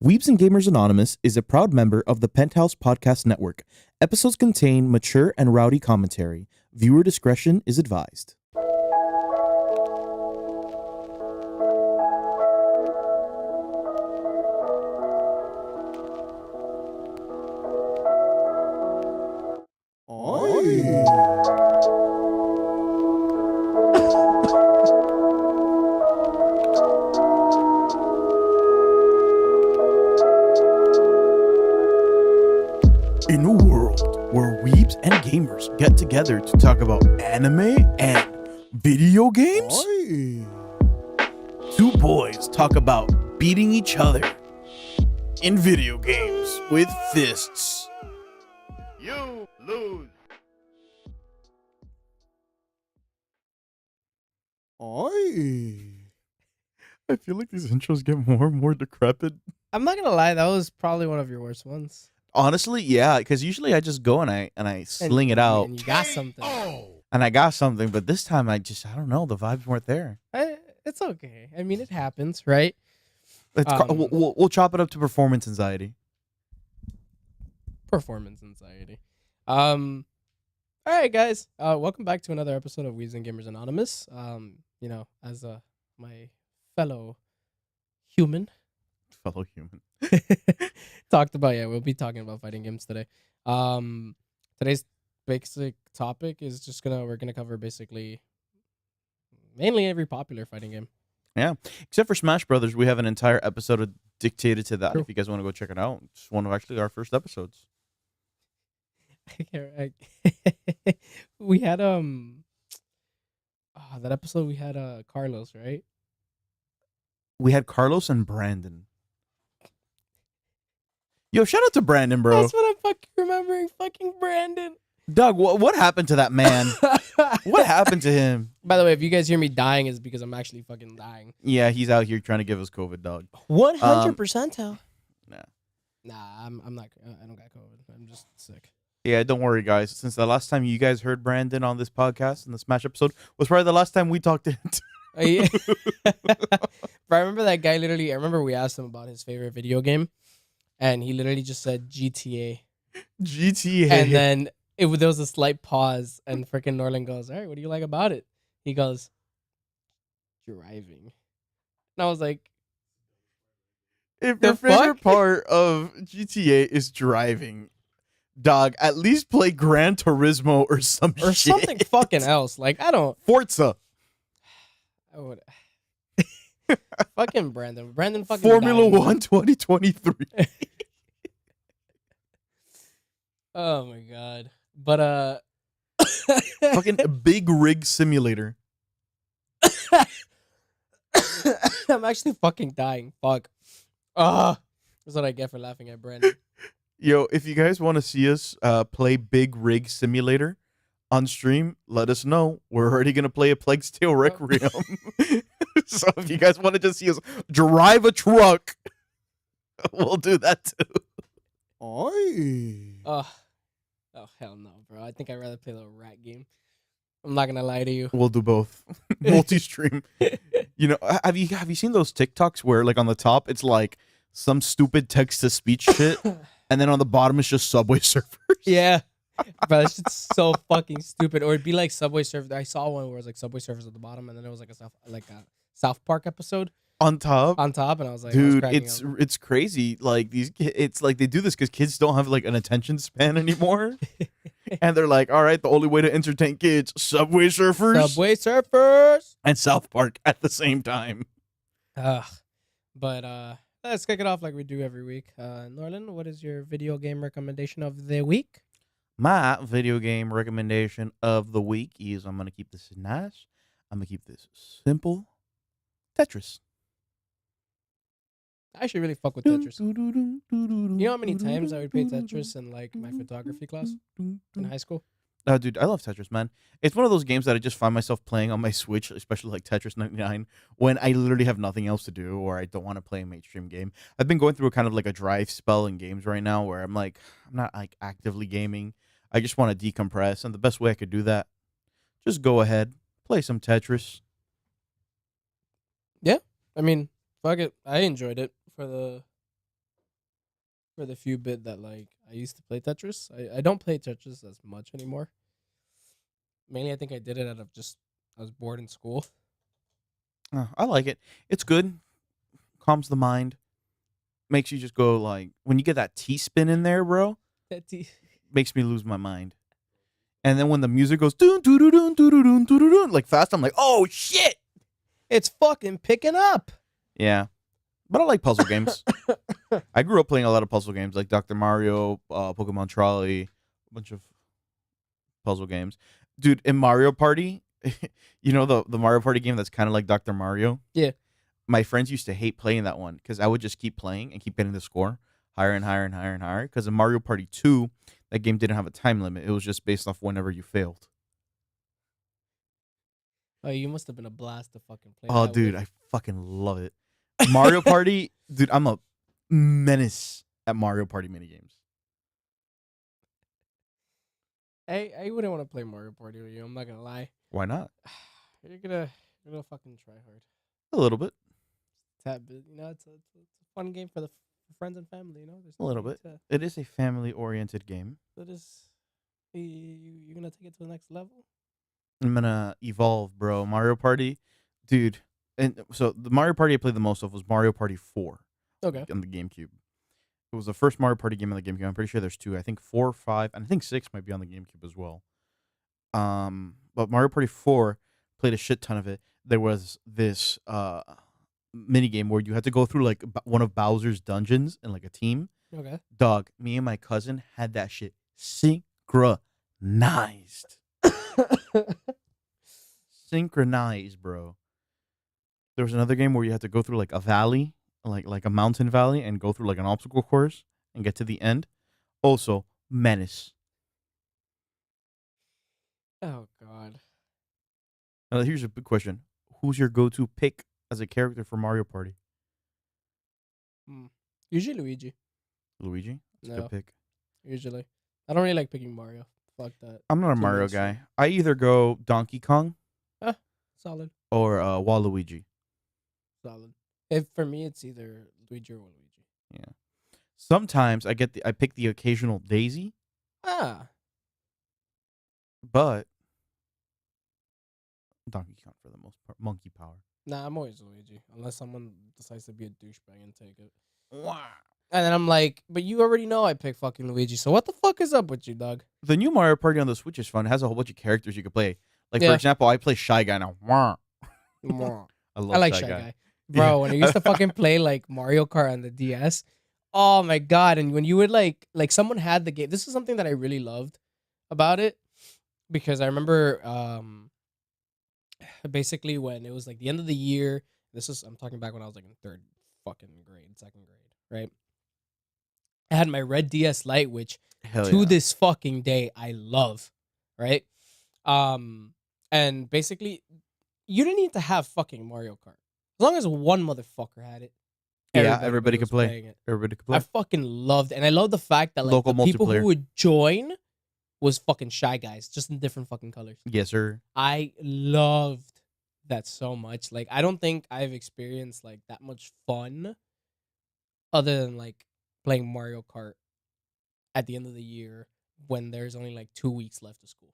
Weebs and Gamers Anonymous is a proud member of the Penthouse Podcast Network. Episodes contain mature and rowdy commentary. Viewer discretion is advised. In a world where weebs and gamers get together to talk about anime and video games, two boys talk about beating each other in video games with fists. You lose. I feel like these intros get more and more decrepit. I'm not gonna lie, that was probably one of your worst ones. Honestly, yeah, because usually I just go and I sling it out And you got something. and I got something, but this time I don't know, the vibes weren't there. It's okay. I mean, it happens, right? We'll chop it up to performance anxiety. Performance anxiety. All right, guys. Welcome back to another episode of Weebs and Gamers Anonymous. As my fellow human Fellow human. talked about, we'll be talking about fighting games today. Today's basic topic is we're gonna cover basically mainly every popular fighting game. Yeah, except for Smash Brothers, we have an entire episode dedicated to that. True. If you guys want to go check it out, it's one of actually our first episodes. We had that episode we had Carlos, right? We had Carlos and Brandon. Yo, shout out to Brandon, bro. That's what I'm fucking remembering. Fucking Brandon. Doug, what happened to that man? What happened to him? By the way, if you guys hear me dying, it's because I'm actually fucking dying. Yeah, he's out here trying to give us COVID, dog. 100%. Nah. I'm not. I don't got COVID. I'm just sick. Yeah, don't worry, guys. Since the last time you guys heard Brandon on this podcast in the Smash episode was probably the last time we talked to him. Yeah. But I remember that guy literally. I remember we asked him about his favorite video game, and he literally just said GTA. GTA. And then there was a slight pause, and freaking Norland goes, "All right, what do you like about it?" He goes, "Driving." And I was like, if the your favorite fuck? part of GTA is driving, dog, at least play Gran Turismo or some or shit. something fucking else. Like, I don't. Forza. I would. Fucking Brandon. Brandon fucking Formula died. 1 2023. Oh my god. But Fucking big rig simulator. I'm actually fucking dying. Fuck. That's what I get for laughing at Brandon. Yo, if you guys want to see us play big rig simulator on stream, let us know. We're already going to play a Plague's Tale Requiem. So if you guys want to just see us drive a truck, we'll do that too. Oh hell no, bro. I think I'd rather play the rat game. I'm not gonna lie to you. We'll do both. Multi-stream. You know, have you seen those TikToks where like on the top it's like some stupid text-to-speech shit, and then on the bottom it's just Subway Surfers? Yeah. Bro, that shit's so fucking stupid. Or it'd be like Subway Surfers. I saw one where it was like Subway Surfers at the bottom, and then it was like a South Park episode On top? on top, and I was like, Dude, I was cracking it's crazy. Like it's like they do this because kids don't have like an attention span anymore, and they're like, all right, the only way to entertain kids, Subway Surfers up. Subway Surfers. and South Park at the same time. But let's kick it off like we do every week. Norland, what is your video game recommendation of the week? My video game recommendation of the week is I'm gonna keep this nice. I'm gonna keep this simple. Tetris. I actually really fuck with Tetris. You know how many times I would play Tetris in like my photography class in high school? Dude, I love Tetris, man. It's one of those games that I just find myself playing on my Switch, especially like Tetris 99, when I literally have nothing else to do or I don't want to play a mainstream game. I've been going through a kind of like a dry spell in games right now where I'm like, I'm not like actively gaming. I just want to decompress, and the best way I could do that, just go ahead, play some Tetris. Yeah, I mean, fuck it. I enjoyed it for the for the few bit that like I used to play Tetris. I don't play Tetris as much anymore. Mainly, I think I did it out of just I was bored in school. I like it. It's good. Calms the mind. Makes you just go like when you get that T spin in there, bro. Makes me lose my mind. And then when the music goes dun dun dun dun dun dun dun dun, like fast, I'm like, oh shit. It's fucking picking up. Yeah, but I like puzzle games. I grew up playing a lot of puzzle games like Dr. Mario, Pokemon Trolley, a bunch of puzzle games. Dude, in Mario Party, you know the Mario Party game that's kind of like Dr. Mario? Yeah. My friends used to hate playing that one because I would just keep playing and keep getting the score higher and higher and higher and higher. Because in Mario Party 2, that game didn't have a time limit. It was just based off whenever you failed. Oh, you must have been a blast to fucking play. Oh, that dude, with. I fucking love it. Mario Party, dude, I'm a menace at Mario Party minigames. I wouldn't want to play Mario Party with you. I'm not gonna lie. Why not? You're gonna fucking try hard. A little bit. Tad bit, it's a fun game for for friends and family. There's A little no bit. need to- It is a family-oriented game. That is, you're gonna take it to the next level. I'm gonna evolve, bro. Mario Party, dude. And so the Mario Party I played the most of was Mario Party 4 Okay. on the GameCube. It was the first Mario Party game on the GameCube. I'm pretty sure there's two. I think 4, 5, and I think 6 might be on the GameCube as well. But Mario Party 4 played a shit ton of it. There was this mini game where you had to go through like one of Bowser's dungeons in like a team. Okay. Dog, me and my cousin had that shit synchronized. Synchronized, bro. There was another game where you had to go through like a valley, like a mountain valley, and go through like an obstacle course and get to the end. Also, menace. Oh God. Now, here's a big question: who's your go-to pick as a character for Mario Party? Usually Luigi. Luigi. That's a No. good pick. Usually, I don't really like picking Mario. Fuck that. I'm not a Too Mario mainstream. guy. I either go Donkey Kong Solid. or Waluigi. Solid. If for me, it's either Luigi or Luigi. Yeah. Sometimes I pick the occasional Daisy, Ah. but Donkey Kong for the most part. Monkey power. Nah, I'm always Luigi. Unless someone decides to be a douchebag and take it. Wow. And then I'm like, but you already know I picked fucking Luigi, so what the fuck is up with you, dog? The new Mario Party on the Switch is fun. It has a whole bunch of characters you could play. Like, for Yeah. example, I play Shy Guy now. Wah. Mwah. I love I like Shy Shy Guy. Guy. Bro, when I used to fucking play like Mario Kart on the DS, oh my God. And when you would like someone had the game, this is something that I really loved about it because I remember basically when it was like the end of the year, I'm talking back when I was like in second grade, right? I had my red DS Lite, which Hell to yeah. this fucking day I love, right? And basically you didn't need to have fucking Mario Kart. As long as one motherfucker had it, Yeah, everybody could was play. playing it. Everybody could I play. fucking loved it. And I love the fact that like Local the people multiplayer. who would join was fucking Shy Guys, just in different fucking colors. Yes, sir. I loved that so much. Like I don't think I've experienced like that much fun other than like playing Mario Kart at the end of the year when there's only like 2 weeks left of school.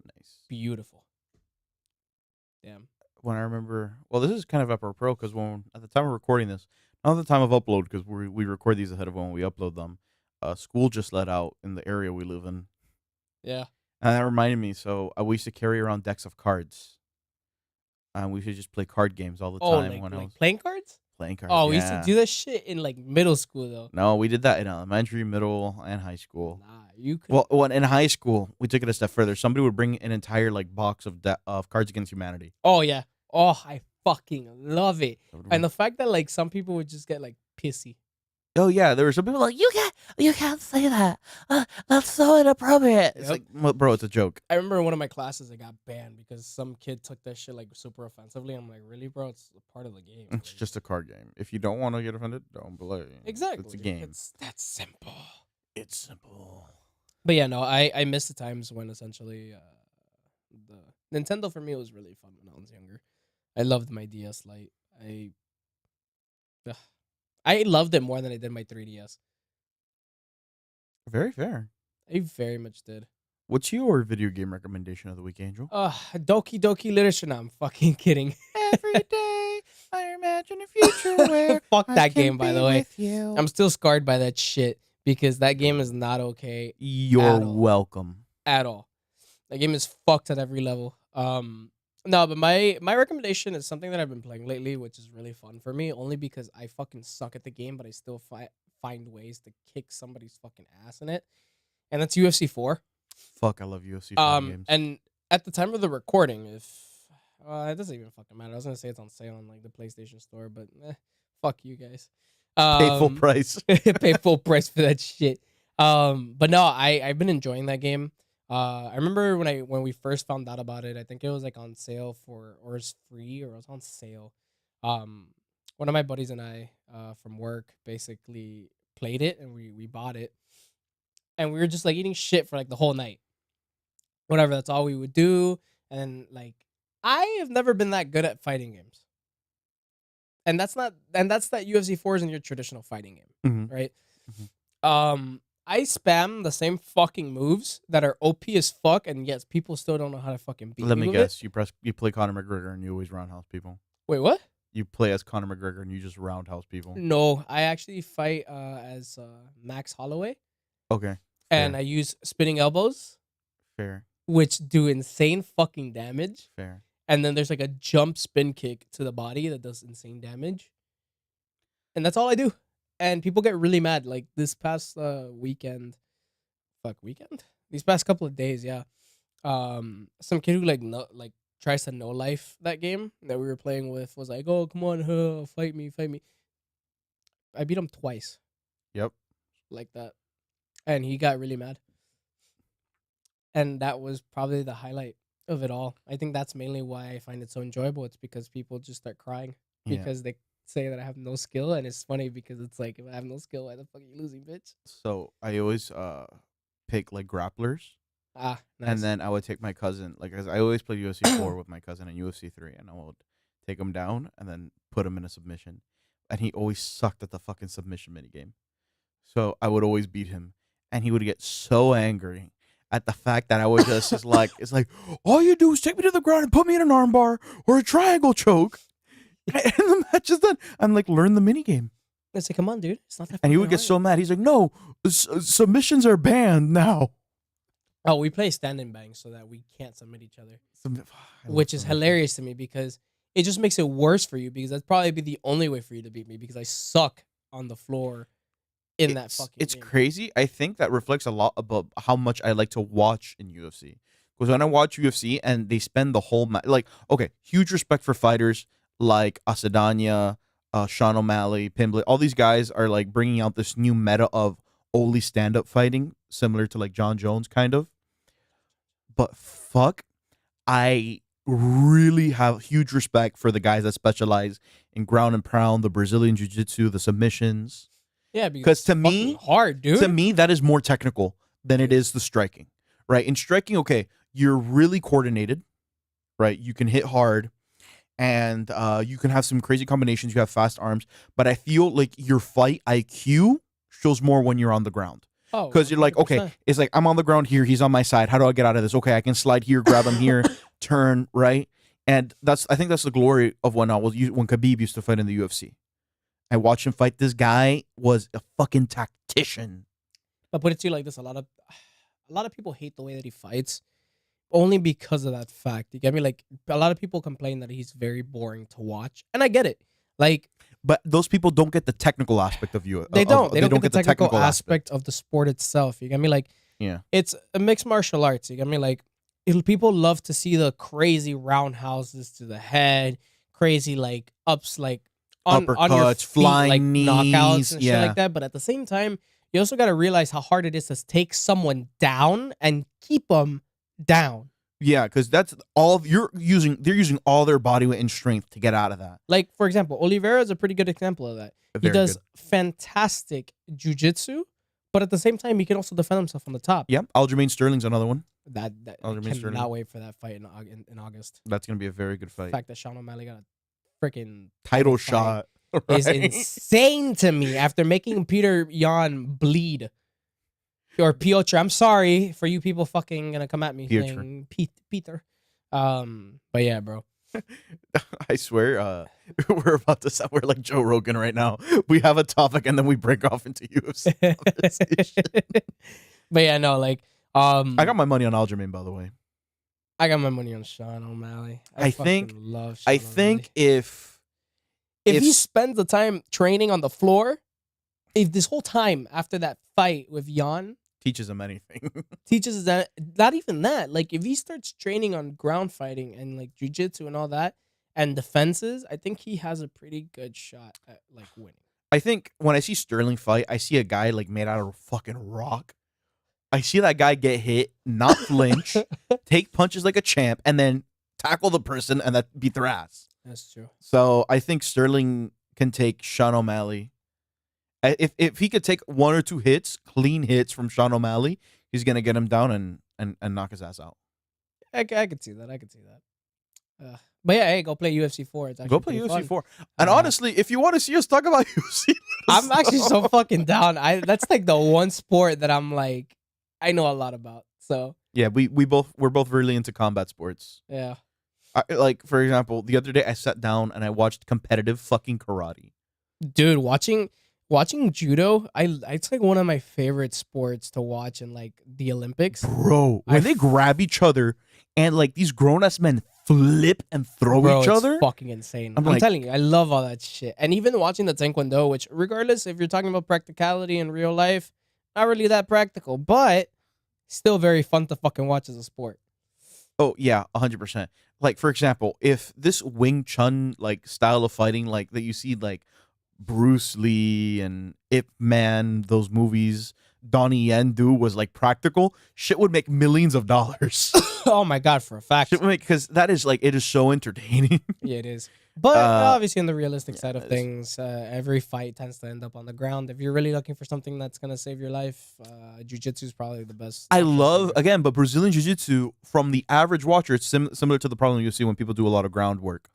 Nice. Beautiful. Damn. When I remember, well, this is kind of apropos because when at the time of recording this, not the time of upload because we record these ahead of when we upload them. School just let out in the area we live in, Yeah. and that reminded me. So we used to carry around decks of cards, and we should just play card games all the Oh, time when I like was playing cards? playing cards. Oh, we used to yeah. do that shit in like middle school though. No, we did that in elementary, middle, and high school. Nah, you could. Well, in high school, we took it a step further. Somebody would bring an entire like box of Cards Against Humanity. Oh yeah. Oh, I fucking love it. And the fact that like some people would just get like pissy. Oh yeah, there were some people like you can't say that. That's so inappropriate. It's Yep. like, well, bro, it's a joke. I remember in one of my classes it got banned because some kid took that shit like super offensively. I'm like, really, bro? It's a part of the game. It's Like, just a card game. If you don't want to get offended, don't play. exactly. It's a game. It's that simple. It's simple. But yeah, no, I miss the times when essentially the Nintendo for me was really fun when I was younger. I loved my DS Lite. I loved it more than I did my 3DS. Very fair. I very much did. What's your video game recommendation of the week, Angel? Doki Doki Literature. No, I'm fucking kidding. Every day I imagine a future where Fuck I that can game, by be the way. with you. I'm still scarred by that shit because that game is not okay You're at all. welcome. At all. That game is fucked at every level. No, but my recommendation is something that I've been playing lately, which is really fun for me, only because I fucking suck at the game, but I still find ways to kick somebody's fucking ass in it, and that's UFC 4. Fuck, I love UFC fighting games. And at the time of the recording, if it doesn't even fucking matter. I was gonna say it's on sale on like the PlayStation Store, but fuck you guys. Pay full price. Pay full price for that shit. But no, I've been enjoying that game. I remember when we first found out about it, I think it was like on sale or it's free or it was on sale. One of my buddies and I from work basically played it and we bought it. And we were just like eating shit for like the whole night. Whatever, that's all we would do. And like I have never been that good at fighting games. And that's that UFC 4 isn't your traditional fighting game, Mhm. right? Mhm. I spam the same fucking moves that are OP as fuck, and yes, people still don't know how to fucking beat Let me me with guess. You play Conor McGregor and you always roundhouse people. it. Wait, what? You play as Conor McGregor and you just roundhouse people. No, I actually fight as Max Holloway, Okay. and Fair. I use spinning elbows, Fair. which do insane fucking damage. Fair. And then there's like a jump spin kick to the body that does insane damage. And that's all I do. And people get really mad. Like this past weekend. These past couple of days, yeah. Some kid who like tries to no life that game that we were playing with was like, "Oh, come on, fight me." I beat him twice Yep. like that. And he got really mad. And that was probably the highlight of it all. I think that's mainly why I find it so enjoyable. It's because people just start crying Yeah. because they say that I have no skill, and it's funny because it's like, if I have no skill, why the fuck are you losing, bitch? So I always pick like grapplers. Nice. And then I would take my cousin, like, 'cause I always play UFC 4 with my cousin and UFC 3, and I would take him down and then put him in a submission. And he always sucked at the fucking submission minigame. So I would always beat him. And he would get so angry at the fact that I would just, it's like, all you do is take me to the ground and put me in an armbar or a triangle choke. And the match is done. I'm like, learn the minigame. It's like, come on, dude. It's not that And he fucking would get hard. so mad. He's like, no, submissions are banned now. Oh, we play stand and bang so that we can't submit each other, I love which is submission. hilarious to me because it just makes it worse for you, because that's probably be the only way for you to beat me, because I suck on the floor in that fucking It's game. crazy. I think that reflects a lot about how much I like to watch in UFC. Because when I watch UFC and they spend the whole like, okay, huge respect for fighters like Asadanya, Sean O'Malley, Pimblett. All these guys are like bringing out this new meta of only stand-up fighting, similar to like John Jones, kind of. But fuck, I really have huge respect for the guys that specialize in ground and pound, the Brazilian jiu-jitsu, the submissions. Yeah, Because to it's me, fucking hard, dude. to me, that is more technical than it is the striking, right? In striking, okay, you're really coordinated, right? You can hit hard, and you can have some crazy combinations. You have fast arms, but I feel like your fight IQ shows more when you're on the ground. Oh, Because you're like, okay, 100%. it's like, I'm on the ground here, he's on my side. How do I get out of this? Okay, I can slide here, grab him here, turn, right? And I think that's the glory of when Khabib used to fight in the UFC. I watched him fight. This guy was a fucking tactician. But put it to you like this: a lot of people hate the way that he fights, only because of that fact. You get me? Like, a lot of people complain that he's very boring to watch, and I get it. Like, But those people don't get the technical aspect of you. they don't get the technical aspect of the sport itself. You get me? Like, Yeah. it's a mixed martial arts. You get me? Like, people love to see the crazy roundhouses to the head, crazy like ups, like on your Uppercuts, feet, flying like knees, knockouts and shit yeah. like that. But at the same time, you also got to realize how hard it is to take someone down and keep them down. Yeah, because that's all they're using all their body weight and strength to get out of that. Like, for example, Oliveira is a pretty good example of that. He Very does good. fantastic jujitsu, but at the same time, he can also defend himself on the top. Yeah, Aljamain Sterling's another one. That I Aljamain Sterling. cannot wait for that fight in August. That's gonna be a very good The fight. fact that Sean O'Malley got a freaking Title fight shot is right? insane to me after making Peter Yan bleed. or Piotr. I'm sorry for you people fucking gonna come at me Piotr. saying Peter. But yeah, bro. I swear, we're about to sound we're like Joe Rogan right now. We have a topic and then we break off into UFC conversation. But yeah, no, like I got my money on Aljamain, by the way. I got my money on Sean O'Malley. I fucking think- love Sean I O'Malley. think if If he spends the time training on the floor, if this whole time after that fight with Jan teaches him anything, teaches us that, not even that, like if he starts training on ground fighting and like jiu-jitsu and all that and defenses, I think he has a pretty good shot at like winning. I think when I see Sterling fight, I see a guy like made out of fucking rock. I see that guy get hit, not flinch, take punches like a champ, and then tackle the person and that beat their ass. That's true. So I think Sterling can take Sean O'Malley. If he could take one or two hits, clean hits from Sean O'Malley, he's gonna get him down and knock his ass out. I could see that. I could see that. But yeah, hey, go play UFC 4. It's actually Go play pretty UFC fun. 4. And honestly, if you want to see us talk about UFC, I'm actually so fucking down. That's like the one sport that I'm like, I know a lot about. So yeah, we're both really into combat sports. yeah. Like for example, the other day I sat down and I watched competitive fucking karate. Dude, watching judo, it's like one of my favorite sports to watch in like the Olympics. Bro, when they grab each other and like these grown ass men flip and throw Bro, each other. it's fucking insane. I'm I'm like- telling you, I love all that shit. And even watching the Taekwondo, which regardless if you're talking about practicality in real life, not really that practical, but still very fun to fucking watch as a sport. Oh yeah, 100%. Like for example, if this Wing Chun like style of fighting, like that you see like Bruce Lee and Ip Man, those movies, Donnie Yen do was like practical, shit would make millions of dollars. Oh my god, for a fact. Shit would make because that is like it is so entertaining. Yeah, it is. But obviously, on the realistic side of it's- things, every fight tends to end up on the ground. If you're really looking for something that's gonna save your life, jiu-jitsu is probably the best. I option for love you. again, but Brazilian Jiu-Jitsu from the average watcher, it's similar to the problem you see when people do a lot of groundwork.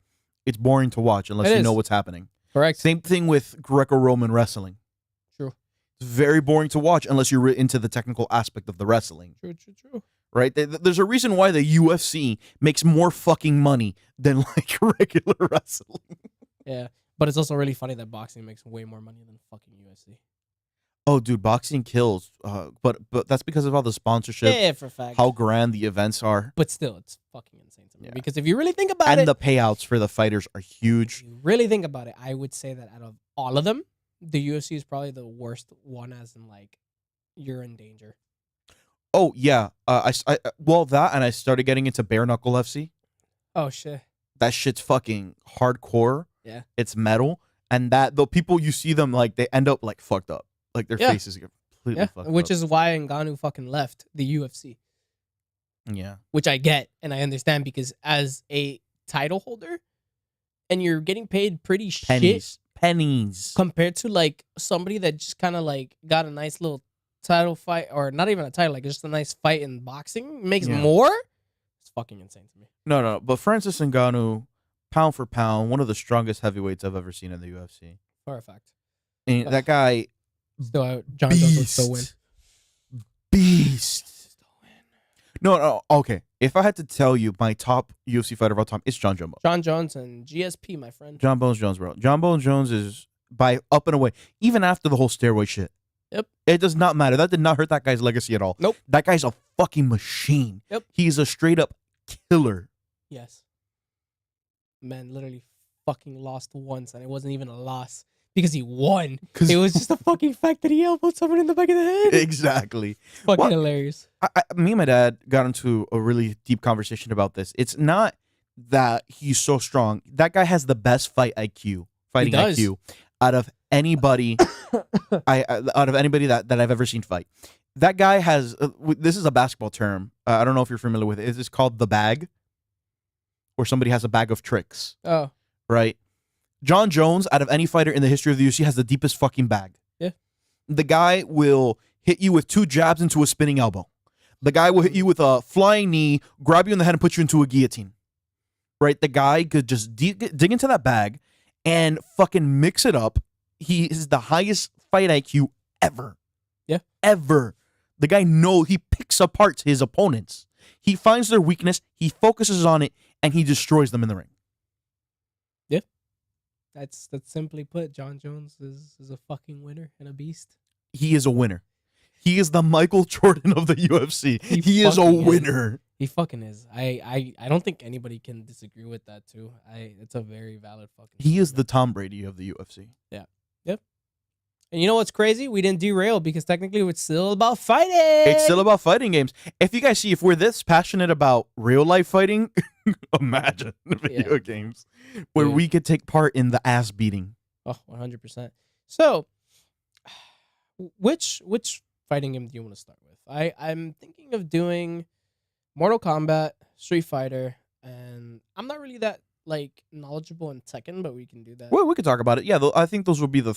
It's boring to watch unless It you know is. what's happening. Correct. Same thing with Greco-Roman wrestling. True. It's very boring to watch unless you're into the technical aspect of the wrestling, True. right? There's a reason why the UFC makes more fucking money than like regular wrestling. Yeah, but it's also really funny that boxing makes way more money than fucking UFC. Oh, dude, boxing kills. But that's because of all the sponsorships, Yeah, for a fact. how grand the events are, But still, it's fucking insane to me. Yeah. Because if you really think about and it, the payouts for the fighters are if huge. you really think about it, I would say that out of all of them, the UFC is probably the worst one, as in like you're in danger. Oh yeah, well that, and I started getting into bare knuckle FC. Oh shit. That shit's fucking hardcore. Yeah. It's metal, and that the people you see them like they end up like fucked up, like their Yeah. faces get completely Yeah, fucked which up. is why Ngannou fucking left the UFC, Yeah. which I get and I understand because as a title holder, and you're getting paid pretty shit Pennies. compared to like somebody that just kind of like got a nice little title fight, or not even a title, like just a nice fight in boxing, makes Yeah. more. It's fucking insane to me. No, but Francis Ngannou, pound for pound, one of the strongest heavyweights I've ever seen in the UFC. For a fact. And that guy, Still, John Jones would still win. beast. No, okay. If I had to tell you my top UFC fighter of all time, it's John Jones. John Jones and GSP, my friend. John Bones Jones, bro. John Bones Jones is by up and away, even after the whole steroid shit. Yep. It does not matter. That did not hurt that guy's legacy at all. Nope. That guy's a fucking machine. Yep. He's a straight up killer. Yes. Man, literally fucking lost once, and it wasn't even a loss because he won. 'Cause- It was just the fucking fact that he elbowed someone in the back of the head. Exactly. Fucking What? hilarious. Me and my dad got into a really deep conversation about this. It's not that he's so strong. That guy has the best fighting does. IQ out of anybody. Out of anybody that I've ever seen fight. That guy has. This is a basketball term. I don't know if you're familiar with it. It's called the bag, or somebody has a bag of tricks, Oh, right? John Jones, out of any fighter in the history of the UFC, has the deepest fucking bag. Yeah. The guy will hit you with 2 jabs into a spinning elbow. The guy will hit you with a flying knee, grab you in the head, and put you into a guillotine. Right? The guy could just dig into that bag and fucking mix it up. He is the highest fight IQ ever. Yeah. Ever. The guy he picks apart his opponents. He finds their weakness, he focuses on it, and he destroys them in the ring. Yeah. That's simply put. John Jones is a fucking winner and a beast. He is a winner. He is the Michael Jordan of the UFC. He is a fucking winner. He fucking is. I don't think anybody can disagree with that too. It's a very valid fucking. He is statement. the Tom Brady of the UFC. Yeah. Yep. And you know what's crazy? We didn't derail because technically it's still about fighting. It's still about fighting games. If you guys see, if we're this passionate about real life fighting, imagine video games where Dude. we could take part in the ass beating. Oh, 100%. So, which fighting game do you want to start with? I'm thinking of doing Mortal Kombat, Street Fighter, and I'm not really that like knowledgeable in Tekken, but we can do that. Well, we could talk about it. Yeah, I think those would be the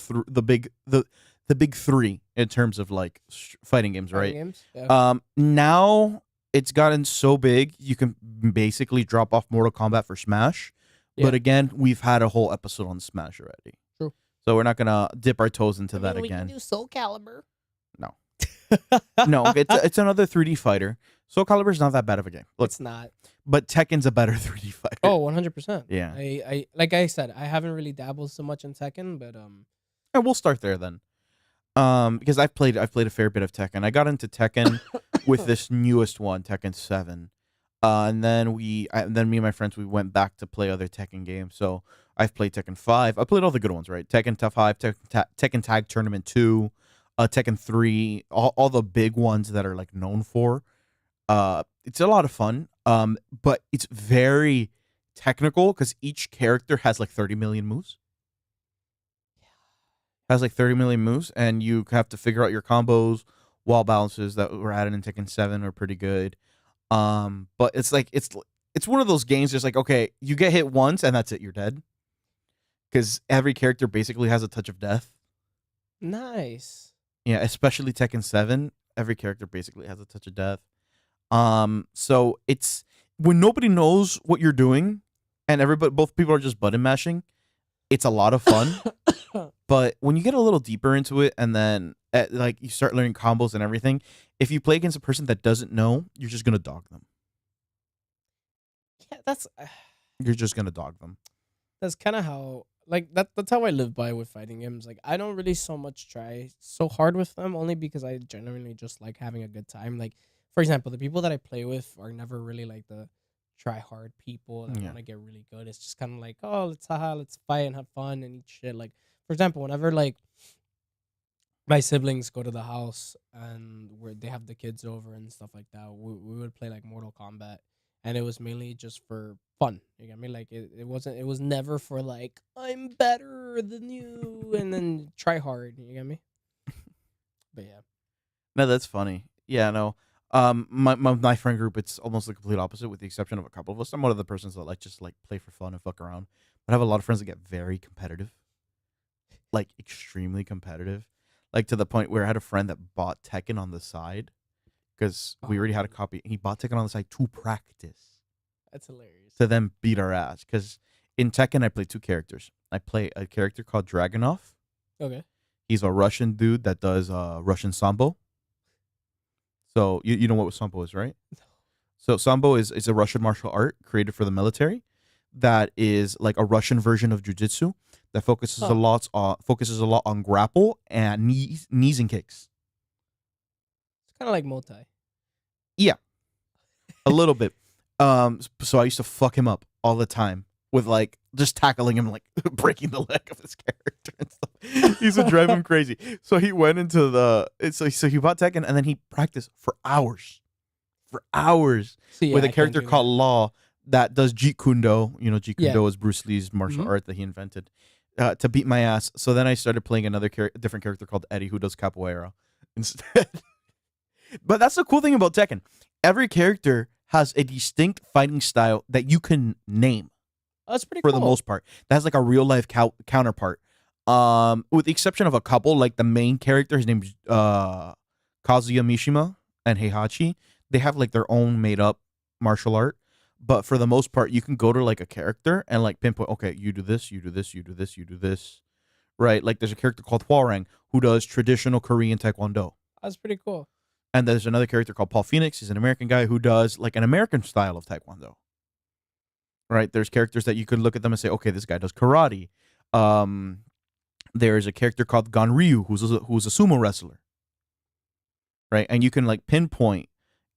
big three in terms of like fighting games, right? Fighting games? Yeah. Now it's gotten so big you can basically drop off Mortal Kombat for Smash. Yeah. But again, we've had a whole episode on Smash already. True. So we're not gonna dip our toes into that we again. can do Soul Calibur. No. No, it's another 3D fighter. Soul Calibur's not that bad of a game. Look, It's not. but Tekken's a better 3D fighter. Oh, 100%. Yeah. I like I said, I haven't really dabbled so much in Tekken, but And we'll start there then. Because I've played a fair bit of Tekken. I got into Tekken with this newest one, Tekken 7. And then me and my friends, we went back to play other Tekken games. So I've played Tekken 5. I played all the good ones, right? Tekken Tough 5, Tekken Tag Tournament 2, Tekken 3, all the big ones that are like known for. It's a lot of fun. But it's very technical because each character has like 30 million moves. Has like 30 million moves, and you have to figure out your combos. Wall balances that were added in Tekken 7 are pretty good. But it's like it's one of those games. Just like, okay, you get hit once and that's it, you're dead. Because every character basically has a touch of death. nice. Yeah, especially Tekken 7. Every character basically has a touch of death. So it's when nobody knows what you're doing, and both people are just button mashing. It's a lot of fun. But when you get a little deeper into it, and then like you start learning combos and everything, if you play against a person that doesn't know, you're just gonna dog them. Yeah, that's You're just gonna dog them. kind of how like that's how I live by with fighting games. Like I don't really so much try so hard with them, only because I genuinely just like having a good time. Like for example, the people that I play with are never really like the try hard people that Yeah. want to get really good. It's just kind of like, oh, let's fight and have fun and eat shit. Like for example, whenever like my siblings go to the house and where they have the kids over and stuff like that, we would play like Mortal Kombat, and it was mainly just for fun. You get me? Like it was never for like I'm better than you and then try hard. You get me? But yeah, No, that's funny. Yeah, no. My friend group, it's almost the complete opposite, with the exception of a couple of us. I'm one of the persons that like just like play for fun and fuck around. But I have a lot of friends that get very competitive, like extremely competitive, like to the point where I had a friend that bought Tekken on the side because we already had a copy. He bought Tekken on the side to practice, that's hilarious. to then beat our ass. Because in Tekken, I play two characters. I play a character called Dragunov. Okay. He's a Russian dude that does Russian Sambo. So you know what Sambo is, right? So Sambo is a Russian martial art created for the military that is like a Russian version of jiu-jitsu that focuses a lot on grapple and knees and kicks. It's kind of like multi. Yeah. A little bit. So I used to fuck him up all the time with like just tackling him, like breaking the leg of his character and stuff. He used to drive him crazy. So he went into so he bought Tekken and then he practiced for hours. So, yeah, With a I can't character do that. called Law that does Jeet Kune Do. You know, Jeet Kune Yeah. Do is Bruce Lee's martial art that he invented to beat my ass. So then I started playing another different character called Eddie who does capoeira instead. But that's the cool thing about Tekken. Every character has a distinct fighting style that you can name Oh, that's pretty for cool. the most part. That has like a real life counterpart. With the exception of a couple, like the main character, his name's Kazuya Mishima and Heihachi. They have like their own made up martial art. But for the most part, you can go to like a character and like pinpoint, okay, you do this, you do this, you do this, you do this. Right? Like there's a character called Hwarang who does traditional Korean Taekwondo. That's pretty cool. And there's another character called Paul Phoenix. He's an American guy who does like an American style of Taekwondo. Right? There's characters that you could look at them and say, okay, this guy does karate. There's a character called Ganryu who's a sumo wrestler. Right? And you can like pinpoint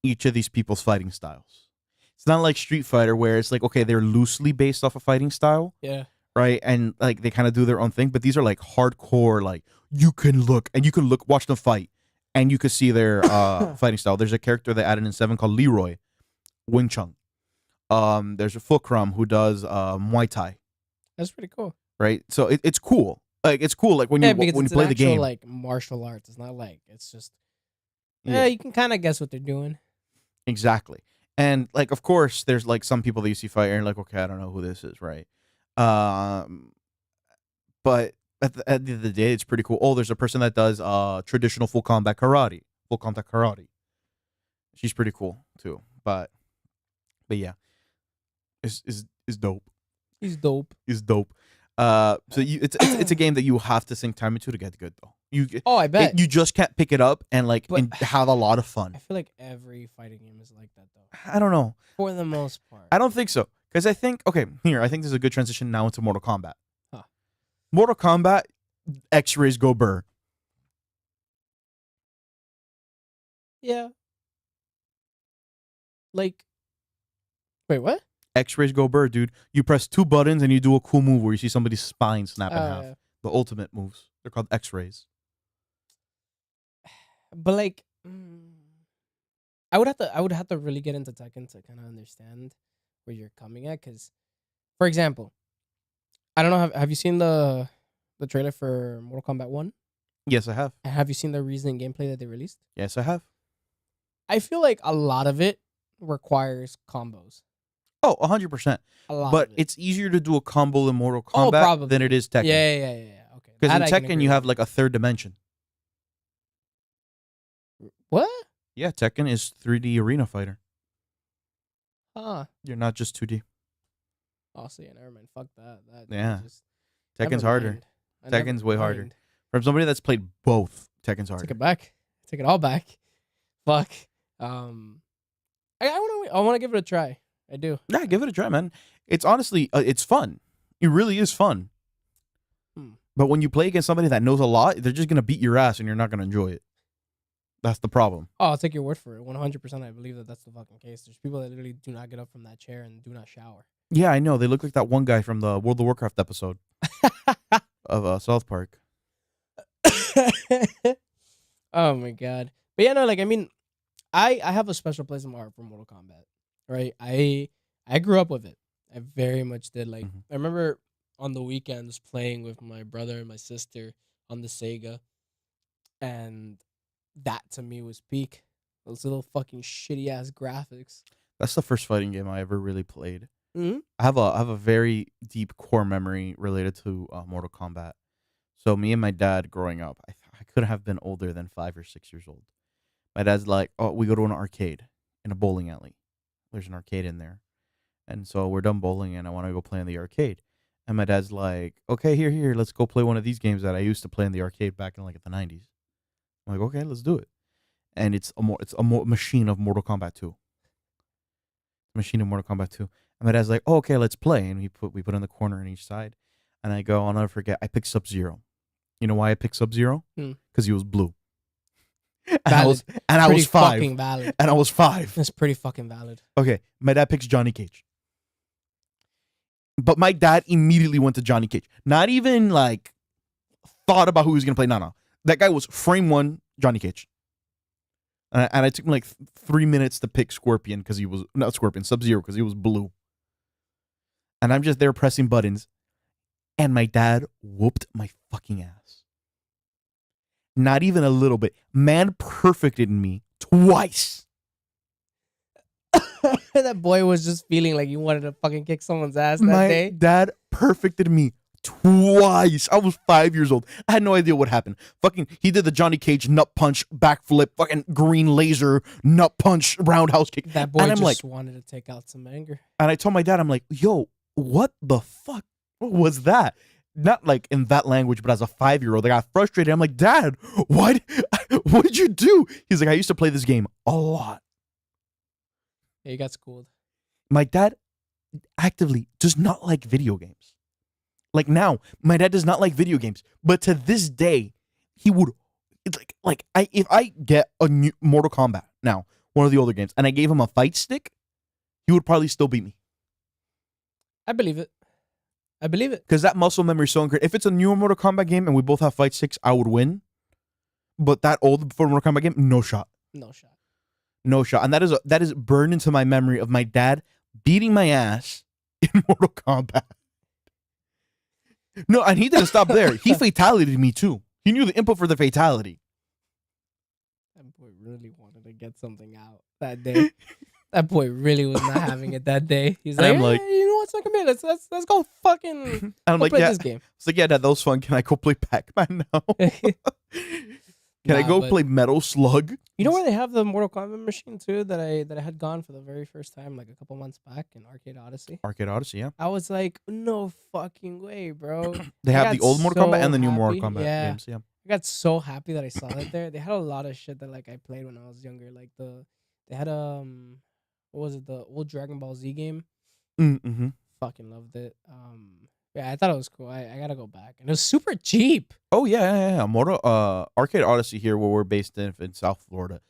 each of these people's fighting styles. It's not like Street Fighter where it's like, okay, they're loosely based off a fighting style. Yeah. Right? And like they kind of do their own thing, but these are like hardcore, like you can look, watch them fight, and you could see their fighting style. There's a character they added in 7 called Leroy, Wing Chun. There's a Fulcrum who does Muay Thai. That's pretty cool. Right? So it's cool. Like it's cool. Like when you play the game. Like martial arts. It's not like it's just Yeah. you can kind of guess what they're doing. Exactly. And like of course there's like some people that you see fight and you're like, okay, I don't know who this is, right? But at the end of the day, it's pretty cool. Oh, there's a person that does traditional full contact karate. She's pretty cool too. But yeah, is dope. He's dope. Is dope. So it's a game that you have to sink time into to get good though. I bet you just can't pick it up and like and have a lot of fun. I feel like every fighting game is like that though. I don't know. For the most part, I don't think so. Because I think, I think there's a good transition now into Mortal Kombat. Huh. Mortal Kombat, X-rays go burr. Yeah. Like, wait, what? X-rays go burr, dude. You press 2 buttons and you do a cool move where you see somebody's spine snap in half. Yeah. The ultimate moves. They're called X-rays. But like, I would have to really get into Tekken to kind of understand where you're coming at, because, for example, I don't know. Have you seen the trailer for Mortal Kombat 1? Yes, I have. And have you seen the recent gameplay that they released? Yes, I have. I feel like a lot of it requires combos. Oh, 100%. A lot. But of it. it's easier to do a combo in Mortal Kombat than it is Tekken. Yeah. Okay. Because in That I can Tekken, agree you have with. like a third dimension. What? Yeah, Tekken is 3D arena fighter. Huh. You're not just 2D. Oh, so yeah, never mind. Fuck that. Yeah. Just, Tekken's never harder. mind. Never Tekken's way harder. mind. From somebody that's played both, Tekken's harder. Take it back. Take it all back. Fuck. I want to give it a try. I do. Yeah, give it a try, man. It's honestly, it's fun. It really is fun. But when you play against somebody that knows a lot, they're just gonna beat your ass, and you're not gonna enjoy it. That's the problem. Oh, I'll take your word for it. 100%. I believe that that's the fucking case. There's people that literally do not get up from that chair and do not shower. Yeah, I know. They look like that one guy from the World of Warcraft episode of South Park. Oh my god. But yeah, no, like I mean, I have a special place in my heart for Mortal Kombat. Right? I grew up with it. I very much did. Like I remember on the weekends playing with my brother and my sister on the Sega, and that to me was peak. Those little fucking shitty ass graphics. That's the first fighting game I ever really played. Mm-hmm. I have a very deep core memory related to Mortal Kombat. So me and my dad growing up, I could have been older than 5 or 6 years old. My dad's like, oh, we go to an arcade in a bowling alley. There's an arcade in there. And so we're done bowling and I want to go play in the arcade. And my dad's like, okay, here, let's go play one of these games that I used to play in the arcade back in like the 90s. I'm like, okay, let's do it. And it's a machine of Mortal Kombat 2. Machine of Mortal Kombat 2. And my dad's like, oh, okay, let's play. And we put in the corner on each side. And I go, I'll never forget, I picked Sub-Zero. You know why I picked Sub-Zero? Because he was blue. Valid. I was 5. Fucking valid. And I was 5. That's pretty fucking valid. Okay, my dad picks Johnny Cage. But my dad immediately went to Johnny Cage. Not even like thought about who he was going to play. No. That guy was frame 1, Johnny Cage. And I took him like 3 minutes to pick Scorpion because he was, not Scorpion, Sub-Zero because he was blue. And I'm just there pressing buttons. And my dad whooped my fucking ass. Not even a little bit. Man perfected me twice. That boy was just feeling like you wanted to fucking kick someone's ass that My day. dad perfected me twice. I was 5 years old. I had no idea what happened. Fucking, he did the Johnny Cage nut punch, backflip, fucking green laser, nut punch, roundhouse kick. That boy and I'm just like, wanted to take out some anger. and I told my dad, I'm like, yo, what the fuck was that? not like in that language, but as a 5-year-old, I got frustrated. I'm like, Dad, what? What did you do? He's like, I used to play this game a lot. Yeah, you got schooled. My dad actively does not like video games. Like now, my dad does not like video games, but to this day, he would. It's like I if I get a new Mortal Kombat now, one of the older games, and I gave him a fight stick, he would probably still beat me I believe it. I believe it. because that muscle memory is so great. If it's a newer Mortal Kombat game and we both have fight sticks, I would win. But that old before Mortal Kombat game, no shot, No shot. no shot, and that is burned into my memory of my dad beating my ass in Mortal Kombat. No, and he didn't stop there. He fatality'd me too. He knew the input for the fatality. That boy really wanted to get something out that day. That boy really was not having it that day. He's And like, I'm like- "Hey, you know what? Come here. Let's go fucking And I'm go like, play yeah. this game." It's like, yeah, Dad, that was fun. Can I go play Pac-Man now? Can I Nah, go but- play Metal Slug? You know where they have the Mortal Kombat machine too that I had gone for the very first time like a couple months back in Arcade Odyssey. Arcade Odyssey, yeah. I was like, no fucking way, bro. They I have got the old Mortal so Kombat and the new happy. Mortal Kombat Yeah. games, yeah. I got so happy that I saw it there. They had a lot of shit that like I played when I was younger. Like they had what was it, the old Dragon Ball Z game? Mm-hmm. Fucking loved it. Yeah, I thought it was cool. I gotta go back. And it was super cheap. Oh, yeah. Mortal Arcade Odyssey here, where we're based in South Florida,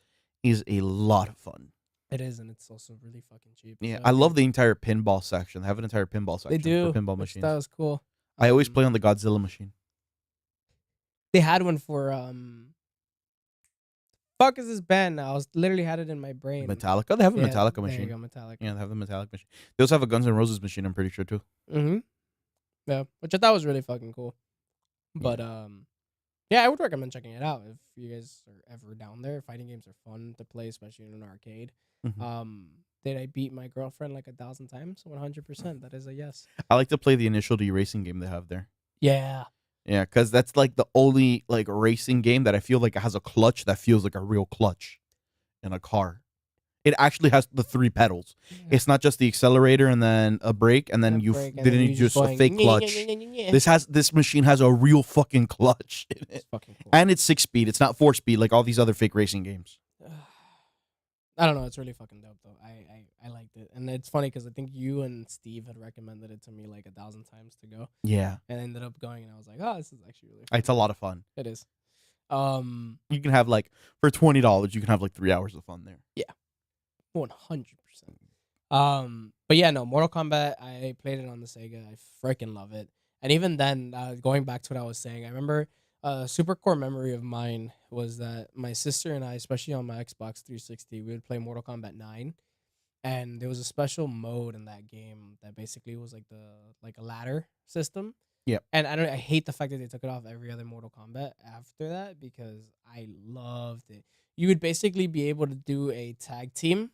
is a lot of fun. It is, and it's also really fucking cheap. Yeah, So, I love the entire pinball section. They have an entire pinball section they do for pinball which machines. That was cool. I always Um, play on the Godzilla machine. They had one for fuck is this band now? I was literally had it in my brain. Metallica? They have a Yeah, Metallica there machine. you go, Metallica. Yeah, they have the Metallica machine. They also have a Guns N' Roses machine, I'm pretty sure, too. Mm-hmm. Yeah, which I thought was really fucking cool. But yeah, I would recommend checking it out if you guys are ever down there. Fighting games are fun to play, especially in an arcade. Mhm. Did I beat my girlfriend like 1,000 times? 100%. That is a yes. I like to play the Initial D racing game they have there. Yeah. Yeah, because that's like the only like racing game that I feel like it has a clutch that feels like a real clutch in a car. It actually has the 3 pedals. It's not just the accelerator and then a brake and then you didn't you just a fake clutch. This machine has a real fucking clutch in it. It's fucking cool. And it's 6-speed. It's not 4-speed like all these other fake racing games. I don't know. It's really fucking dope though. I liked it, and it's funny because I think you and Steve had recommended it to me like 1,000 times to go, Yeah, and I ended up going, and I was like, oh, this is actually really fun. it's a lot of fun. It is. You can have like for $20, you can have like 3 hours of fun there. 100%. But yeah, no, Mortal Kombat. I played it on the Sega. I freaking love it. And even then, going back to what I was saying, I remember a super core memory of mine was that my sister and I, especially on my Xbox 360, we would play Mortal Kombat 9, and there was a special mode in that game that basically was like a ladder system. Yep. And I hate the fact that they took it off every other Mortal Kombat after that because I loved it. You would basically be able to do a tag team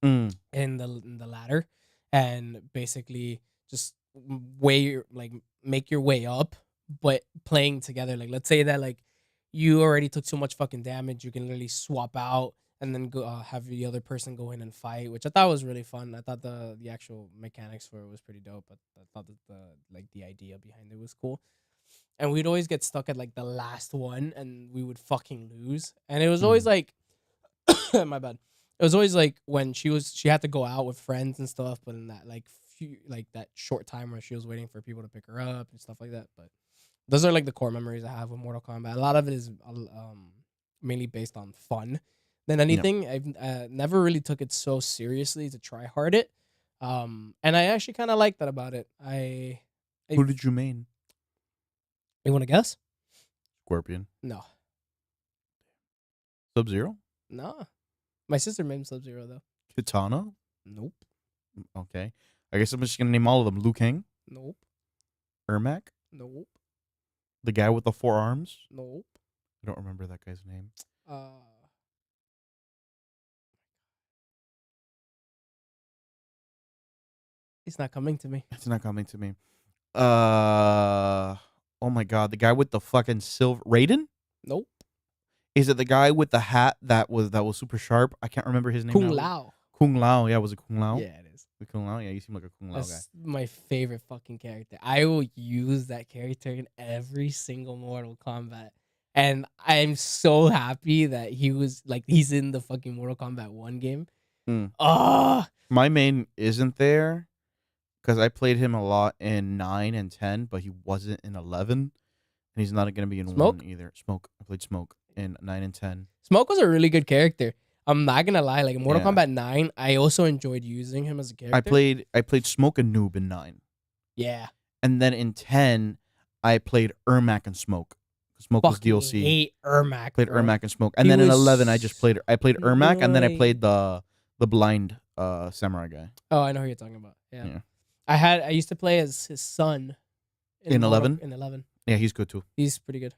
Mm. in the ladder and basically just make your way up, but playing together. Like let's say that like you already took so much fucking damage, you can literally swap out and then go have the other person go in and fight, which I thought was really fun. I thought the actual mechanics for it was pretty dope. But I thought that the idea behind it was cool. And we'd always get stuck at like the last one and we would fucking lose. And it was always like my bad. It was always like when she had to go out with friends and stuff, but in that that short time where she was waiting for people to pick her up and stuff like that. But those are like the core memories I have with Mortal Kombat. A lot of it is mainly based on fun than anything. I've never really took it so seriously to try hard it. And I actually kind of like that about it. Who did you main? You want to guess? Scorpion. No. Sub-Zero? No. My sister made Sub-Zero though. Kitana? Nope. Okay. I guess I'm just going to name all of them. Liu Kang? Nope. Ermac? Nope. The guy with the 4 arms? Nope. I don't remember that guy's name. It's not coming to me. It's not coming to me. Oh my god, the guy with the fucking silver Raiden? Nope. Is it the guy with the hat that was super sharp? I can't remember his name. Kung now. Lao. Kung Lao, yeah, was it Kung Lao? Yeah, it is. The Kung Lao? Yeah, you seem like a Kung Lao guy. That's my favorite fucking character. I will use that character in every single Mortal Kombat. And I'm so happy that he's in the fucking Mortal Kombat 1 game. Mm. Ah, My main isn't there because I played him a lot in 9 and 10, but he wasn't in 11. And he's not going to be in Smoke? 1 either. Smoke. I played Smoke in 9 and 10. Smoke was a really good character. I'm not gonna lie, like in Mortal Yeah. Kombat 9, I also enjoyed using him as a character. I played Smoke and Noob in 9. Yeah. And then in 10, I played Ermac and Smoke. Smoke was Fucking DLC. hate Ermac. Played bro. Ermac and Smoke. And He then in was 11, I played Ermac, and then I annoying. played the blind samurai guy. Oh, I know who you're talking about. Yeah. Yeah. I used to play as his son In 11? In 11. Yeah, he's good too. He's pretty good.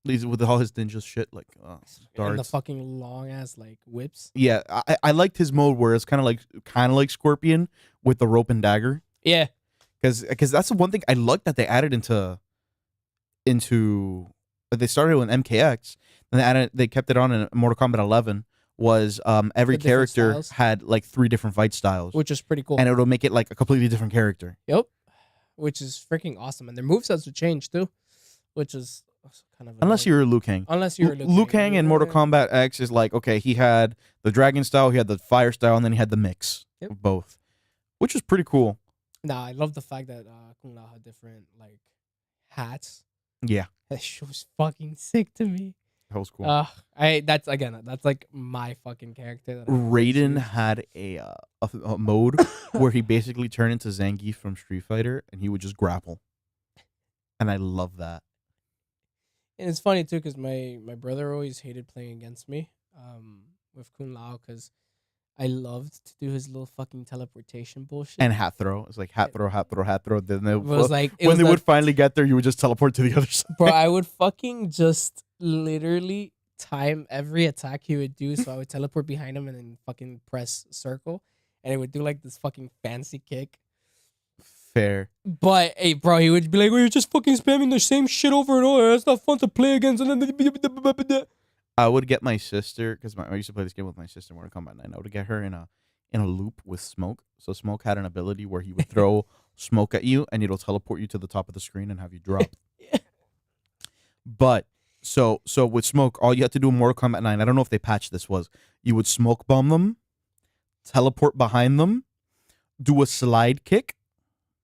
He's with all his ninja shit, like And the darts. fucking long ass like whips. Yeah, I liked his mode where it's kind of like Scorpion with the rope and dagger. Yeah. Because that's the one thing I like that they added into they started with MKX and they kept it on in Mortal Kombat 11 was every The different character styles. had like 3 different fight styles, Which is pretty cool. and it'll make it like a completely different character. Yep. Which is freaking awesome. And their movesets would change too. Which is kind of Unless annoying. you're Liu Kang. Unless you're Liu Kang in Mortal Kombat X is like, okay, he had the dragon style, he had the fire style, and then he had the mix Yep. of both, which was pretty cool. Nah, I love the fact that Kung Lao had different like hats. Yeah, That shit was fucking sick to me. that was cool. That's like my fucking character. That I always Raiden use. had a mode where he basically turned into Zangief from Street Fighter, and he would just grapple, and I love that. And it's funny too because my brother always hated playing against me with Kung Lao because I loved to do his little fucking teleportation bullshit. And hat throw. It's like hat throw, hat throw, hat throw. Then it was like when they would finally get there, you would just teleport to the other side. bro, I would fucking just literally time every attack he would do. So I would teleport behind him and then fucking press circle. And it would do like this fucking fancy kick. Fair. But hey, bro, he would be like, "Well, you're just fucking spamming the same shit over and over. It's not fun to play against." And then I would get my sister because I used to play this game with my sister, Mortal Kombat 9. I would get her in a loop with Smoke. So Smoke had an ability where he would throw smoke at you, and it'll teleport you to the top of the screen and have you drop. But so with Smoke, all you had to do in Mortal Kombat 9, I don't know if they patched this, was you would smoke bomb them, teleport behind them, do a slide kick.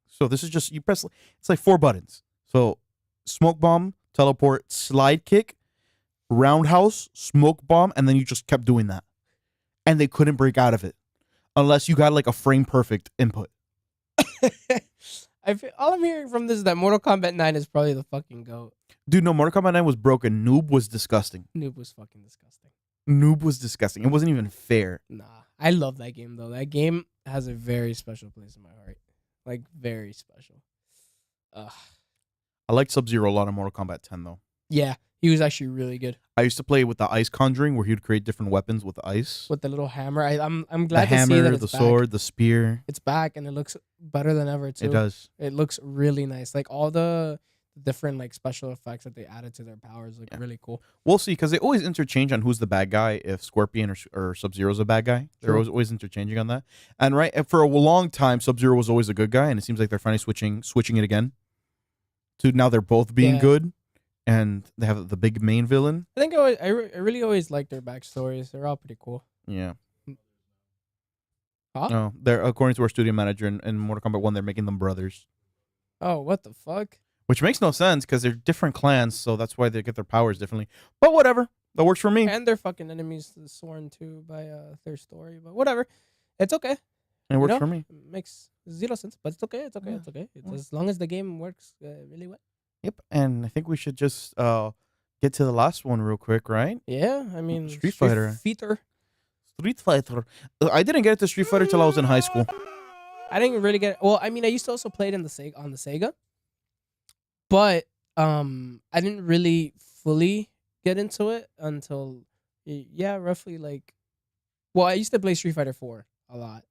So this is just you press. It's like 4 buttons. So smoke bomb, teleport, slide kick, roundhouse, smoke bomb, and then you just kept doing that, and they couldn't break out of it unless you got like a frame perfect input. all I'm hearing from this is that Mortal Kombat 9 is probably the fucking GOAT. Dude, no, Mortal Kombat 9 was broken. Noob was disgusting. Noob was fucking disgusting. Noob was disgusting. It wasn't even fair. Nah, I love that game though. That game has a very special place in my heart. Like very special. Ugh. I liked Sub-Zero a lot in Mortal Kombat 10 though. Yeah, he was actually really good I used to play with the ice conjuring where he would create different weapons with ice. with the little hammer. I'm The glad to see that hammer, it's the back. sword, the spear. It's back and it looks better than ever too. It does. It looks really nice. Like all the different like special effects that they added to their powers look Yeah. really cool. We'll see, because they always interchange on who's the bad guy. If Scorpion or Sub-Zero's a bad guy, they're True. always interchanging on that. And for a long time, Sub-Zero was always a good guy, and it seems like they're finally switching it again. To now they're both being Yeah. good, and they have the big main villain. I think I really always like their backstories. They're all pretty cool. Yeah. Huh? No, they're according to our studio manager in Mortal Kombat 1, they're making them brothers, Oh, what the fuck? which makes no sense because they're different clans, so that's why they get their powers differently. But whatever, that works for me. And they're fucking enemies sworn to by their story, but whatever. It's okay. It works know? for me. Makes zero sense, but it's okay. It's okay. Yeah. It's okay. It's Yeah. as long as the game works really well. Yep, and I think we should just get to the last one real quick, right? Yeah, I mean Street Fighter. Fighter. Street Fighter. I didn't get to Street Fighter till I was in high school. I didn't really get. Well, I mean, I used to also play it in the on the Sega, but I didn't really fully get into it until roughly like. Well, I used to play Street Fighter 4 a lot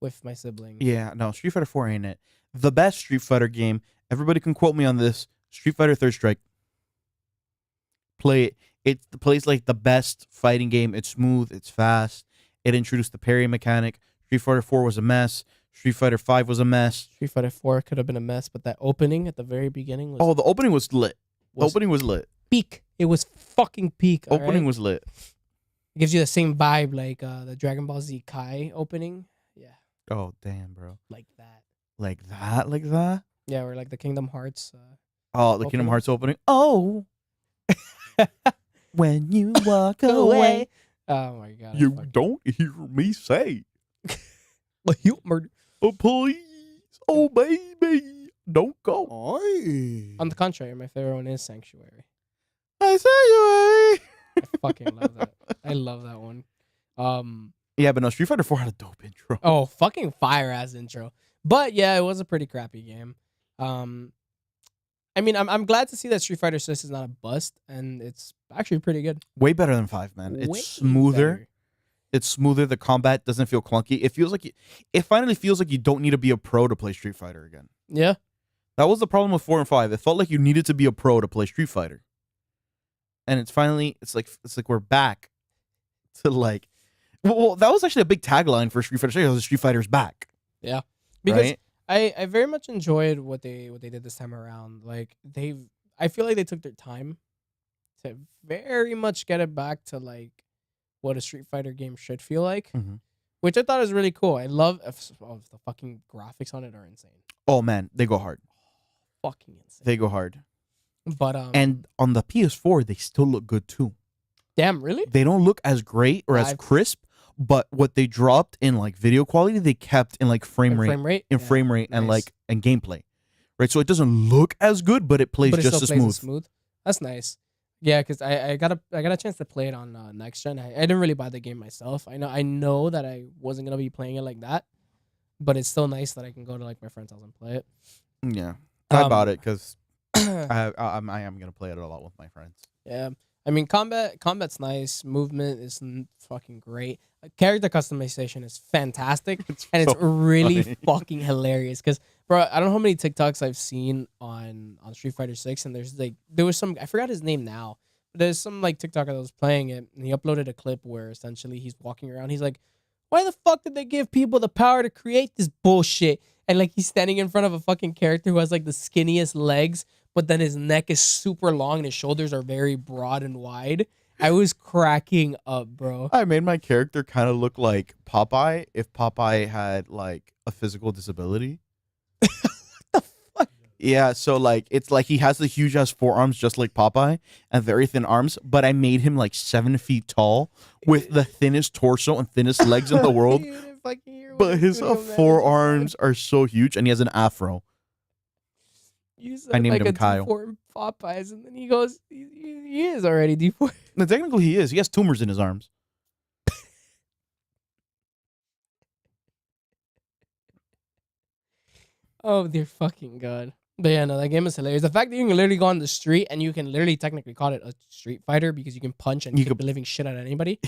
with my siblings. Yeah, no, Street Fighter 4 ain't it. The best Street Fighter game, everybody can quote me on this, Street Fighter Third Strike. Play it. It plays like the best fighting game. It's smooth, it's fast. It introduced the parry mechanic. Street Fighter 4 was a mess. Street Fighter 5 was a mess. Street Fighter 4 could have been a mess, but that opening at the very beginning was Oh, the opening was lit. The was opening was lit. peak. It was fucking peak. Opening alright? was lit. It gives you the same vibe like the Dragon Ball Z Kai opening. Yeah, Oh, damn, bro. like that. Like that? Like that? Yeah, or like the Kingdom Hearts. Oh, the Kingdom Opening. Hearts opening. Oh, when you walk away, Oh my god. I you fucking- don't hear me say, you murder. oh, please, oh, baby, don't go. On the contrary, my favorite one is Sanctuary. I say you. I fucking love that. I love that one. Yeah, but no, Street Fighter 4 had a dope intro. Oh, fucking fire ass intro. But yeah, it was a pretty crappy game. I mean, I'm glad to see that Street Fighter 6 is not a bust, and it's actually pretty good. Way better than 5, man. It's Way smoother. better. It's smoother. The combat doesn't feel clunky. It feels like it finally feels like you don't need to be a pro to play Street Fighter again. Yeah. That was the problem with 4 and 5. It felt like you needed to be a pro to play Street Fighter. And it's finally it's like we're back to like well that was actually a big tagline for Street Fighter 6. Street Fighter's back. Yeah. Because Right? I very much enjoyed what they did this time around. Like I feel like they took their time to very much get it back to like what a Street Fighter game should feel like, Mhm. which I thought was really cool. I love the fucking graphics on it are insane, Oh man, they go hard. fucking insane. They go hard. But And on the PS4, they still look good too. damn, really? They don't look as great or as I've- crisp, but what they dropped in like video quality, they kept in like frame rate, Yeah, frame rate and nice. like and gameplay. Right? So it doesn't look as good, but it plays but it just still as plays smooth. smooth. That's nice. Yeah, because I got a chance to play it on next gen. I didn't really buy the game myself. I know that I wasn't gonna be playing it like that, but it's still nice that I can go to like my friend's house and play it. Yeah. I Um, bought it because I am gonna play it a lot with my friends. Yeah, I mean combat's nice. Movement is fucking great. Character customization is fantastic, and it's so really funny. fucking hilarious. Because bro, I don't know how many TikToks I've seen on Street Fighter 6, and there was some, I forgot his name now, but there's some like TikToker that was playing it, and he uploaded a clip where essentially he's walking around. He's like, "Why the fuck did they give people the power to create this bullshit?" And like he's standing in front of a fucking character who has like the skinniest legs, but then his neck is super long and his shoulders are very broad and wide. I was cracking up, bro. I made my character kind of look like Popeye if Popeye had like a physical disability. fuck? Yeah, so like it's like he has the huge ass forearms just like Popeye and very thin arms, but I made him like 7 feet tall with the thinnest torso and thinnest legs in the world. You didn't fucking hear what But the his studio manager forearms said. are so huge, and he has an afro. You said I named like him a Kyle. deformed Popeyes, and then he goes, he is already deformed. No, technically, he is. He has tumors in his arms. Oh, dear fucking god. But yeah, no, that game is hilarious. The fact that you can literally go on the street and you can literally technically call it a street fighter because you can punch and You kick could- the living shit out of anybody.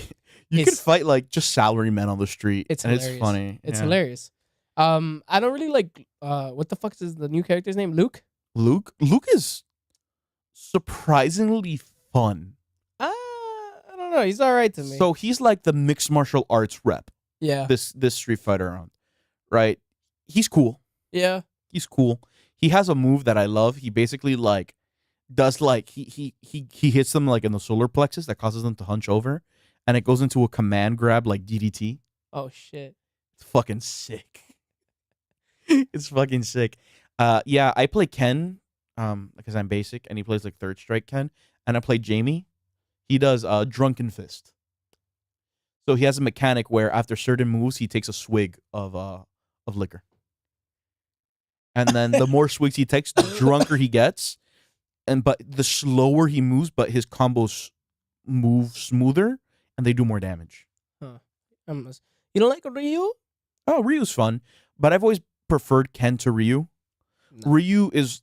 You could It's- fight like just salary men on the street, It's and hilarious. it's funny. It's Yeah. hilarious. I don't really like what the fuck is the new character's name? Luke? Luke is surprisingly fun. I don't know. He's alright to me. So he's like the mixed martial arts rep. yeah. This Street Fighter round, right? He's cool. Yeah. He's cool. He has a move that I love. He basically like does like he hits them like in the solar plexus that causes them to hunch over, and it goes into a command grab like DDT. Oh shit. It's fucking sick. It's fucking sick. Yeah, I play Ken, because I'm basic, and he plays like third strike Ken, and I play Jamie. He does drunken fist. So he has a mechanic where after certain moves, he takes a swig of liquor. And then the more swigs he takes, the drunker he gets. But the slower he moves, but his combos move smoother and they do more damage. You don't like Ryu? Oh, Ryu's fun, but I've always preferred Ken to Ryu. No. Ryu is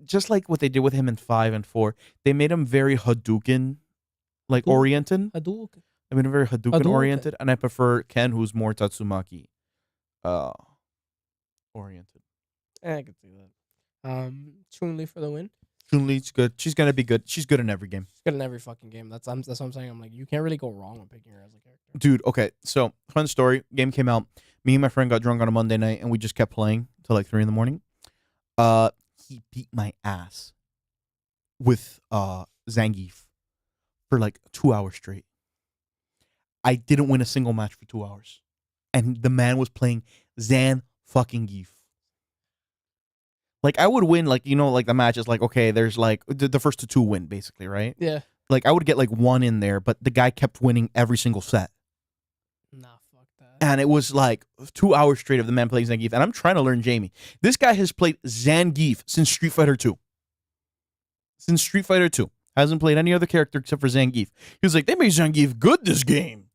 just like what they did with him in 5 and 4. They made him very Hadouken like Ooh. oriented. Hadouken. I mean, very Hadouken Hadouken. oriented, and I prefer Ken, who's more Tatsumaki oriented. I can see that. Chun-Li for the win. Chun-Li's good. She's gonna be good. She's good in every game. She's good in every fucking game. That's what I'm saying. I'm like, you can't really go wrong with picking her as a character. Dude, okay. So, fun story. Game came out. Me and my friend got drunk on a Monday night, and we just kept playing till like 3 in the morning. He beat my ass with Zangief for like 2 hours straight. I didn't win a single match for 2 hours, and the man was playing Zan fucking Geef. Like I would win, like like the match is like okay, there's like the first two win basically, right? Yeah. Like I would get like one in there, but the guy kept winning every single set. Nah, fuck that. And it was like 2 hours straight of the man playing Zangief. And I'm trying to learn Jamie. This guy has played Zangief since Street Fighter 2. Since Street Fighter 2. Hasn't played any other character except for Zangief. He was like, they made Zangief good this game.